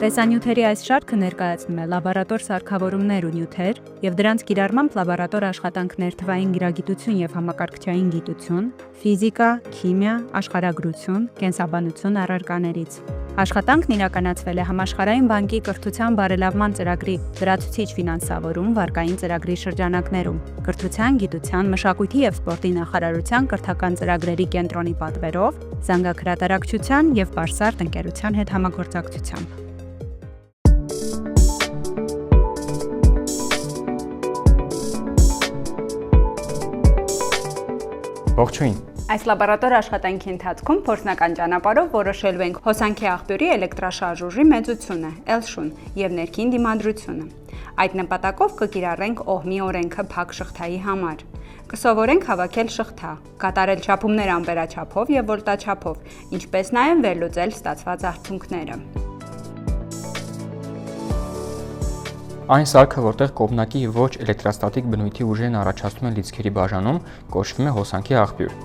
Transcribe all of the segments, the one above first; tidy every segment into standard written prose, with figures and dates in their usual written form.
Տեսանյութերի այս շարքը ներկայացնում է լաբորատոր սարքավորումներ ու նյութեր և դրանց կիրառմամբ լաբորատոր աշխատանքներ թվային գիրագիտություն և համակարգչային գիտություն, ֆիզիկա, քիմիա, աշխարհագրություն, կենսաբանություն առարկաներից։ Աշխատանքն իրականացվել է Համաշխարհային բանկի կրթության բարելավման ծրագրի լրացուցիչ ֆինանսավորում վարկային ծրագրի շրջանակներում, Կրթության, գիտության, մշակույթի և սպորտի նախարարության կրթական ծրագրերի կենտրոնի պատվերով, զանգահրատարակչության և Բարսարդ ընկերության հետ համագործակցությամբ։ Ողջույն։ Այս լաբորատոր աշխատանքի ընթացքում փորձնական ճանապարհով որոշելու ենք հոսանքի աղբյուրի էլեկտրաշարժ ուժի մեծությունը, L-շուն և ներքին դիմադրությունը։ Այդ նպատակով կկիրառենք Օհմի օրենքը փակ շղթայի համար։ Կսովորենք հավաքել շղթա, կատարել չափումներ ամպերաչափով և վոլտաչափով, ինչպես նաև վերլուծել ստացված արդյունքները։ Այն սարքը, որտեղ կողմնակի ոչ էլեկտրաստատիկ բնույթի ուժերն առաջացնում են լիցքերի բաժանում, կոչվում է հոսանքի աղբյուր։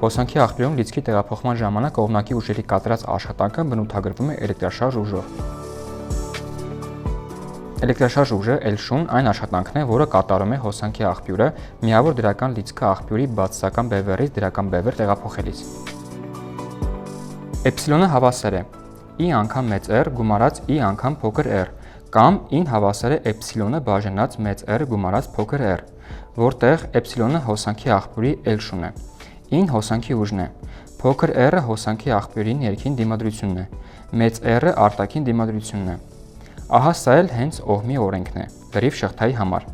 Հոսանքի աղբյուրում լիցքի տեղափոխման ժամանակ կողմնակի ուժերի կատարած աշխատանքը բնութագրվում է էլեկտրաշարժ ուժով։ Էլեկտրաշարժ ուժը L-շուն այն աշխատանքն է, որը կատարում է հոսանքի աղբյուրը միավոր դրական լիցքը աղբյուրի բացասական բևեռից դրական բևեռ տեղափոխելիս։ Էպսիլոնը հավասար է I անգամ մեծ R գումարած I անգամ փոքր r կամ I-ն հավասար է էպսիլոնը բաժանած մեծ R գումարած փոքր r, որտեղ էպսիլոնը հոսանքի աղբյուրի L-շուն է, I-ն հոսանքի ուժն է, փոքր r-ը հոսանքի աղբյուրի ներքին դիմադրությունն է, մեծ r-ը արտաքին դիմադրությունն է։ Ահա սա էլ հենց Օհմի օրենքն է, լրիվ շղթայի համար։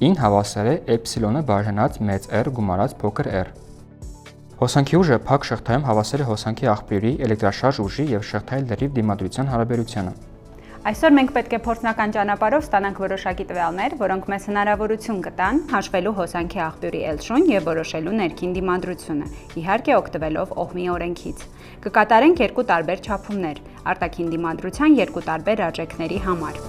I-ն հավասար է էպսիլոնը բաժանած մեծ r գումարած փոքր r։ Հոսանքի ուժը փակ շղթայում հավասար է հոսանքի աղբյուրի էլեկտրաշարժ ուժի և շղթայի լրիվ դիմադրության հարաբերությանը։ Այսօր մենք պետք է փորձնական ճանապարհով ստանանք որոշակի տվյալներ, որոնք մեզ հնարավորություն կտան հաշվելու հոսանքի աղբյուրի L-շուն և որոշելու ներքին դիմադրությունը, իհարկե օգտվելով Օհմի օրենքից։ Կկատարենք երկու տարբեր չափումներ, արտաքին դիմադրության երկու տարբեր արժեքների համար։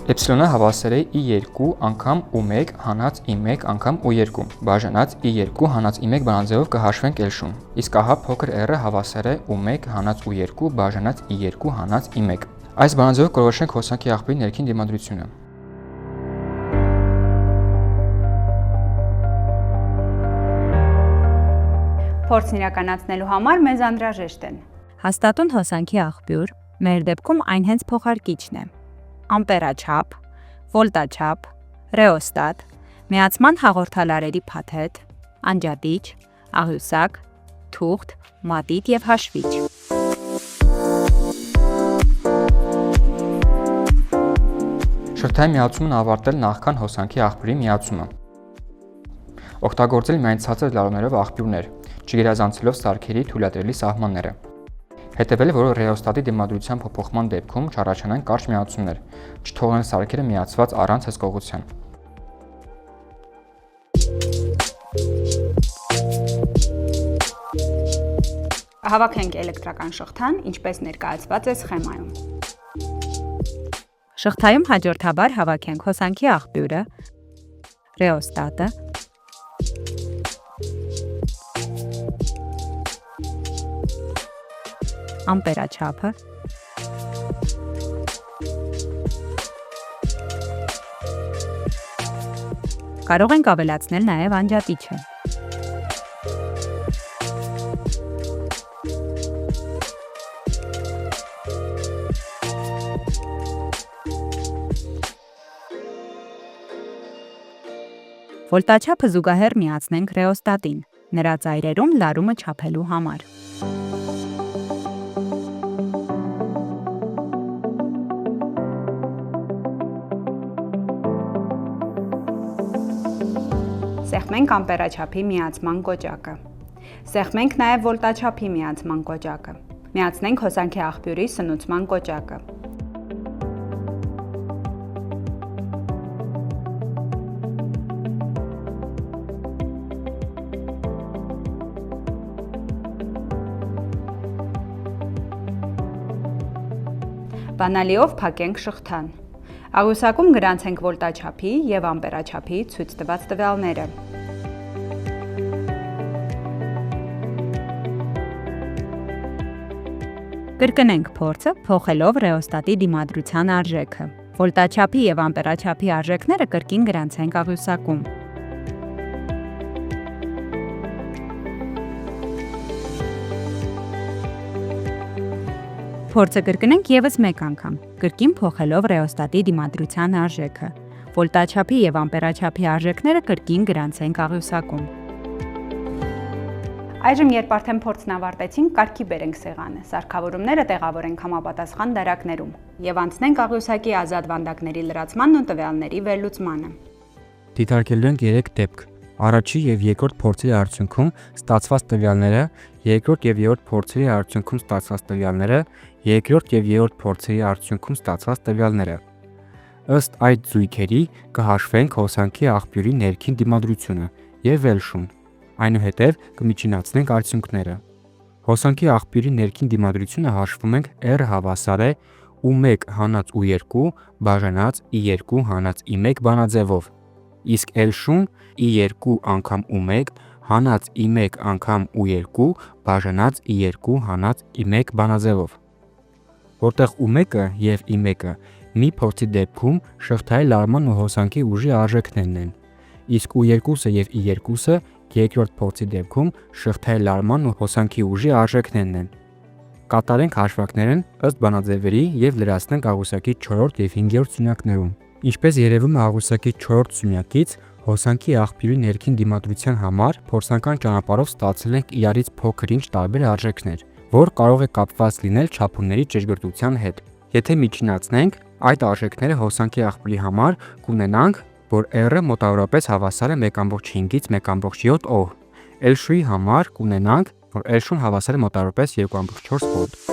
Էպսիլոնը հավասար է I2 անգամ U1 հանած I1 անգամ U2 բաժանած I2 հանած I1 բանաձևով կհաշվենք L-շուն, իսկ ահա փոքր r-ը հավասար է U1 հանած U2 բաժանած I2 հանած I1։ Այս բանաձևով կորոշենք հոսանքի աղբյուրի ներքին դիմադրությունը։ Փորձն իրականացնելու համար մեզ անհրաժեշտ են հաստատուն հոսանքի աղբյուր, մեր դեպքում այն հենց փոխարկիչն է, ամպերաչափ, վոլտաչափ, ռեոստատ, միացման հաղորդալարերի փաթեթ, անջատիչ, աղյուսակ, թուղթ, մատիտ և հաշվիչ։ Շղթայի միացումն ավարտել նախքան հոսանքի աղբյուրի միացումը։ Օգտագործել միայն ցածր լարումներով աղբյուրներ, չգերազանցելով սարքերի թույլատրելի սահմանները։ Հետևել, որ ռեոստատի դիմադրության փոփոխման դեպքում չառաջանան կարճ միացումներ, չթողնել սարքերը միացված առանց հսկողության։ Հավաքենք էլեկտրական շղթան, ինչպես ներկայացված է սխեմայում։ Շղթայում հաջորդաբար հավաքենք հոսանքի աղբյուրը, ռեոստատը, ամպերաչափը, կարող ենք ավելացնել նաև անջատիչը։ Վոլտաչափը զուգահեռ միացնենք ռեոստատին, նրա ծայրերում լարումը չափելու համար։ Սեղմենք ամպերաչափի միացման կոճակը։ Սեղմենք նաև վոլտաչափի միացման կոճակը։ Միացնենք հոսանքի աղբյուրի սնուցման կոճակը։ Բանալիով փակենք շղթան։ Աղյուսակում գրանցենք վոլտաչափի և ամպերաչափի ցույց տված տվյալները։ Կրկնենք փորձը, փոխելով ռեոստատի դիմադրության արժեքը։ Վոլտաչափի եւ ամպերաչափի արժեքները կրկին գրանցենք աղյուսակում։ Փորձը կրկնենք եւս մեկ անգամ, կրկին փոխելով ռեոստատի դիմադրության արժեքը։ Վոլտաչափի եւ ամպերաչափի արժեքները կրկին գրանցենք աղյուսակում։ Այժմ երբ արդեն փորձն ավարտեցինք, կարգի բերենք սեղանը, սարքավորումները տեղավորենք համապատասխան դարակներում եւ անցնենք աղյուսակի ազատ վանդակների լրացմանն ու տվյալների վերլուծմանը։ Դիտարկելու ենք 3 դեպք։ Առաջի եւ երկրորդ փորձերի արդյունքում ստացված տվյալները, երկրորդ եւ երրորդ փորձերի արդյունքում ստացված տվյալները, երկրորդ եւ երրորդ փորձերի արդյունքում ստացված տվյալները։ Ըստ այդ զույգերի կհաշվենք հոսանքի աղբյուրի ներքին դիմադրությունը եւ ելշուն։ Այնուհետև կմիջինացնենք արդյունքները։ Հոսանքի աղբյուրի ներքին դիմադրությունը հաշվում ենք R հավասար է U1 հանած U2 բաժանած I2 հանած I1 բանաձևով։ Իսկ L-շուն I2 անգամ U1 հանած I1 անգամ U2 բաժանած I2 հանած I1 բանաձևով։ Որտեղ U1-ը եւ I1-ը մի փորձի դեպքում շղթայի լարման ու հոսանքի ուժի արժեքներն են, իսկ U2-ը եւ I2-ը երկրորդ փորձի դեպքում շղթայի լարման ու հոսանքի ուժի արժեքներն են։ Կատարենք հաշվարկներն ըստ բանաձևերի եւ լրացնենք աղյուսակի 4-րդ եւ 5-րդ սյունյակներում։ Ինչպես երևում է աղյուսակի 4-րդ սյունյակից, հոսանքի աղբյուրի ներքին դիմադրության համար փորձնական ճանապարհով ստացել ենք իրարից փոքր-ինչ տարբեր արժեքներ, որ կարող է կապված լինել չափումների ճշգրտության հետ։ Եթե միջինացնենք, այդ արժեքները հոսանքի աղբյուրի համար կունենանք, որ R-ը մոտավորապես հավասար է 1.5-ից 1.7 օհմ։ L-շուի համար կունենանք, որ L-շուն հավասար է մոտավորապես 2.4 վոլտ։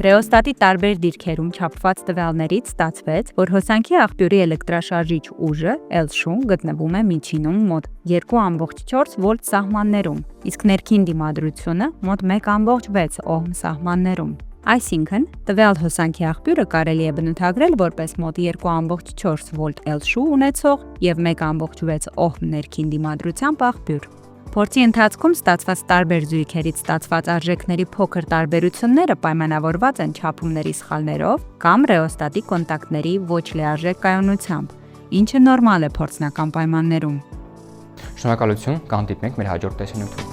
Ռեոստատի տարբեր դիրքերում չափված տվյալներից ստացվեց, որ հոսանքի աղբյուրի էլեկտրաշարժիչ ուժը L-շուն գտնվում է միջինում մոտ 2.4 վոլտ սահմաններում, իսկ ներքին դիմադրությունը մոտ 1.6 օհմ սահմաններում։ Այսինքն, տվյալ հոսանքի աղբյուրը կարելի է բնութագրել որպես մոտ 2.4 վոլտ L-շու ունեցող եւ 1.6 օհմ ներքին դիմադրությամբ աղբյուր։ Փորձի ընթացքում ստացված տարբեր զույգերից ստացված արժեքների փոքր տարբերությունները պայմանավորված են չափումների սխալներով կամ ռեոստատի կոնտակտների ոչ լիարժեք կայունությամբ, ինչը նորմալ է փորձնական պայմաններում։ Շնորհակալություն, կհանդիպենք մեր հաջորդ տեսանյութում։